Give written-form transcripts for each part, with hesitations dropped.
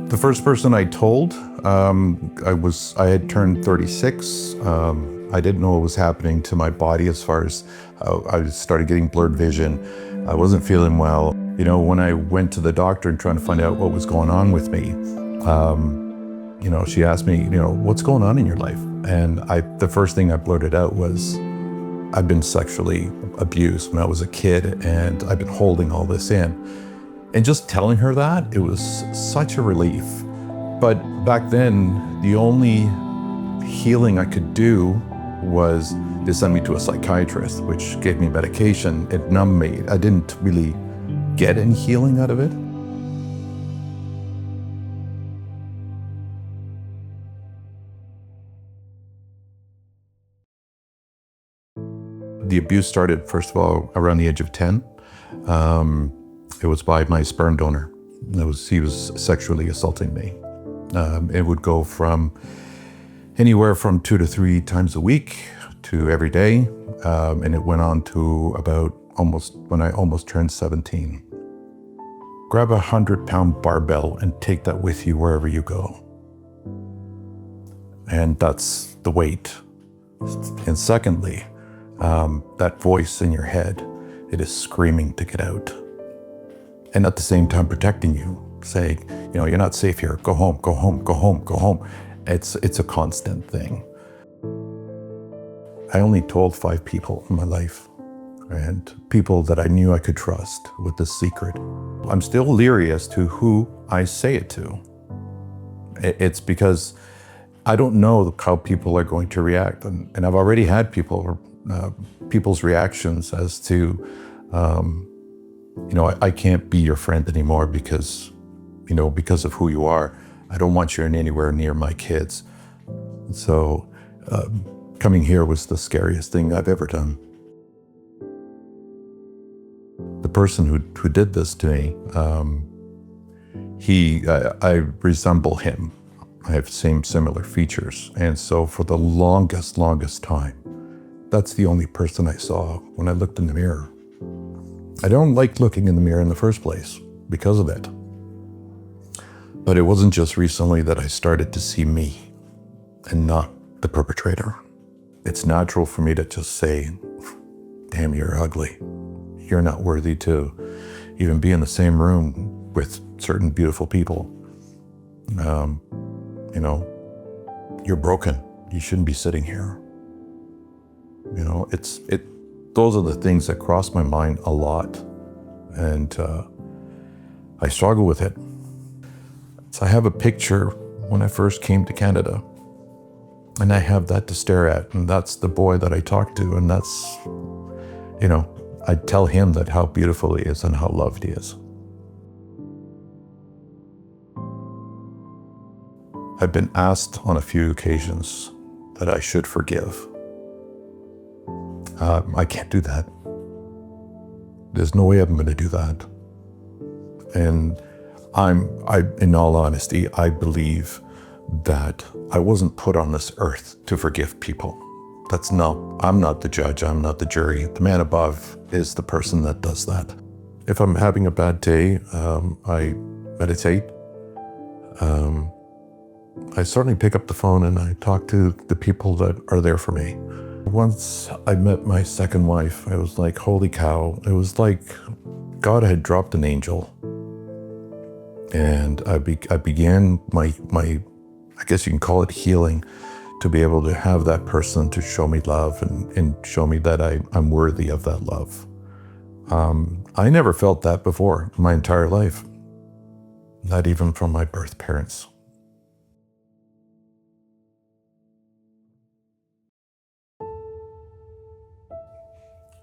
The first person I told, I had turned 36. I didn't know what was happening to my body as far as I started getting blurred vision. I wasn't feeling well. You know, when I went to the doctor and trying to find out what was going on with me, you know, she asked me, you know, what's going on in your life? And the first thing I blurted out was, I've been sexually abused when I was a kid, and I've been holding all this in. And just telling her that, it was such a relief. But back then, the only healing I could do was to send me to a psychiatrist, which gave me medication. It numbed me. I didn't really get any healing out of it. The abuse started, first of all, around the age of 10. It was by my sperm donor. He was sexually assaulting me. It would go from anywhere from 2 to 3 times a week to every day. And it went on to about when I almost turned 17. Grab a 100-pound barbell and take that with you wherever you go. And that's the weight. And secondly, that voice in your head, it is screaming to get out. And at the same time protecting you, saying, you know, you're not safe here, go home, go home, go home, go home. It's a constant thing. I only told 5 people in my life, and people that I knew I could trust with this secret. I'm still leery as to who I say it to. It's because I don't know how people are going to react. And I've already had people's reactions as to, you know, I can't be your friend anymore because, you know, because of who you are. I don't want you anywhere near my kids. So coming here was the scariest thing I've ever done. The person who did this to me, I resemble him. I have similar features. And so for the longest time, that's the only person I saw when I looked in the mirror. I don't like looking in the mirror in the first place because of it. But it wasn't just recently that I started to see me and not the perpetrator. It's natural for me to just say, damn, you're ugly. You're not worthy to even be in the same room with certain beautiful people. You know, you're broken. You shouldn't be sitting here. You know, those are the things that cross my mind a lot. And I struggle with it. So I have a picture when I first came to Canada, and I have that to stare at, and that's the boy that I talked to, and that's, you know, I tell him that how beautiful he is and how loved he is. I've been asked on a few occasions that I should forgive. I can't do that. There's no way I'm going to do that. And in all honesty, I believe that I wasn't put on this earth to forgive people. I'm not the judge, I'm not the jury. The man above is the person that does that. If I'm having a bad day, I meditate. I certainly pick up the phone and I talk to the people that are there for me. Once I met my second wife, I was like, holy cow. It was like God had dropped an angel. And I began my, I guess you can call it healing, to be able to have that person to show me love and show me that I'm worthy of that love. I never felt that before in my entire life, not even from my birth parents.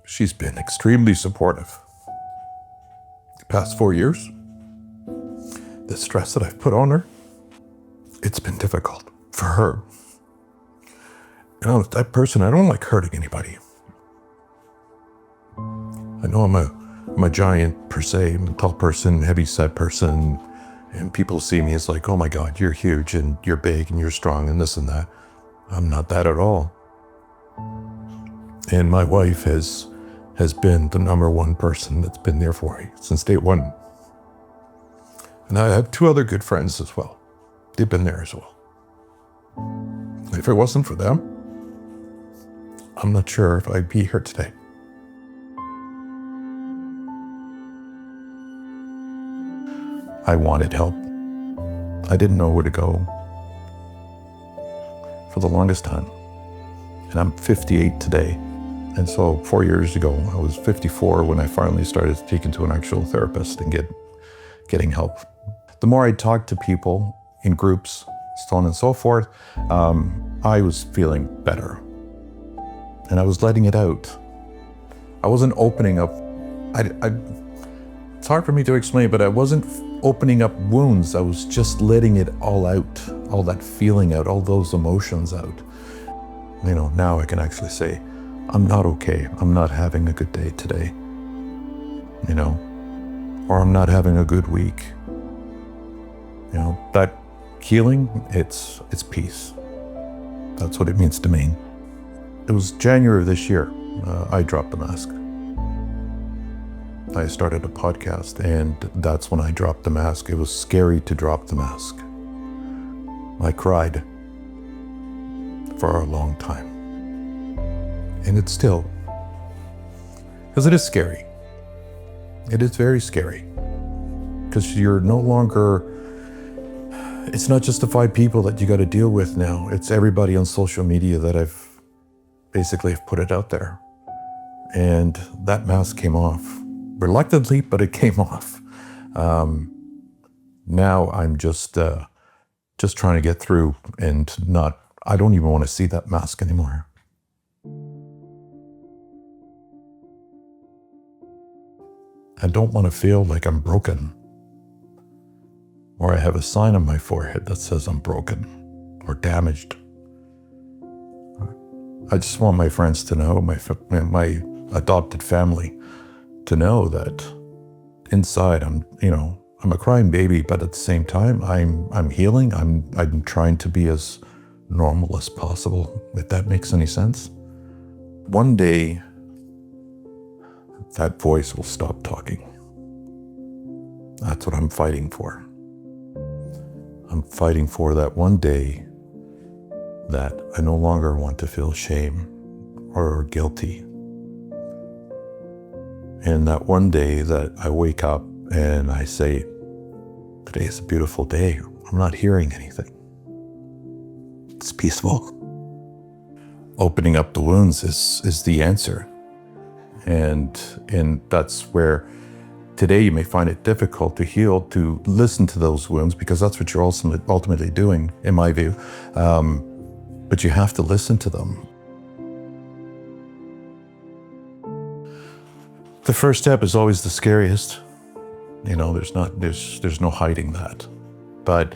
She's been extremely supportive. The past 4 years, the stress that I've put on her, it's been difficult for her. You know, that person, I don't like hurting anybody. I know I'm a giant per se, I'm a tall person, heavy set person, and people see me as like, oh my God, you're huge and you're big and you're strong and this and that. I'm not that at all. And my wife has has been the number one person that's been there for me since day one. And I have two other good friends as well. They've been there as well. If it wasn't for them, I'm not sure if I'd be here today. I wanted help. I didn't know where to go for the longest time. And I'm 58 today. And so 4 years ago, I was 54 when I finally started speaking to an actual therapist and getting help. The more I talked to people in groups, so on and so forth, I was feeling better. And I was letting it out. I wasn't opening up. It's hard for me to explain, but I wasn't opening up wounds. I was just letting it all out, all that feeling out, all those emotions out. You know, now I can actually say, I'm not okay. I'm not having a good day today, you know, or I'm not having a good week. You know, that healing, it's peace. That's what it means to me. It was January of this year, I dropped the mask. I started a podcast, and that's when I dropped the mask. It was scary to drop the mask. I cried for a long time. And it's still, because it is scary. It is very scary. Because you're no longer, it's not just the 5 people that you got to deal with now. It's everybody on social media that I've basically put it out there. And that mask came off. Reluctantly, but it came off. Now I'm just trying to get through and I don't even want to see that mask anymore. I don't want to feel like I'm broken, or I have a sign on my forehead that says I'm broken or damaged. I just want my friends to know, my adopted family to know that inside I'm a crying baby, but at the same time I'm healing. I'm trying to be as normal as possible, if that makes any sense. One day that voice will stop talking. That's what I'm fighting for. I'm fighting for that one day that I no longer want to feel shame or guilty. And that one day that I wake up and I say, today is a beautiful day. I'm not hearing anything. It's peaceful. Opening up the wounds is the answer. And that's where today you may find it difficult to heal, to listen to those wounds, because that's what you're ultimately doing, in my view. But you have to listen to them. The first step is always the scariest. You know, there's no hiding that. But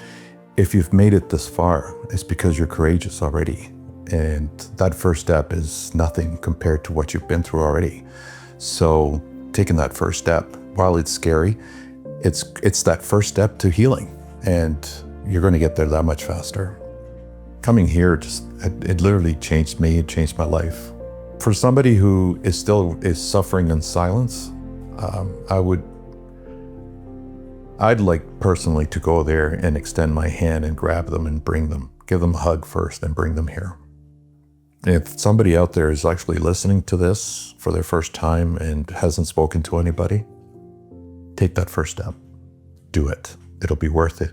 if you've made it this far, it's because you're courageous already. And that first step is nothing compared to what you've been through already. So taking that first step, while it's scary, it's that first step to healing. And you're going to get there that much faster. Coming here, it literally changed me. It changed my life. For somebody who is suffering in silence, I'd like personally to go there and extend my hand and grab them and bring them, give them a hug first and bring them here. If somebody out there is actually listening to this for their first time and hasn't spoken to anybody, take that first step. Do it. It'll be worth it.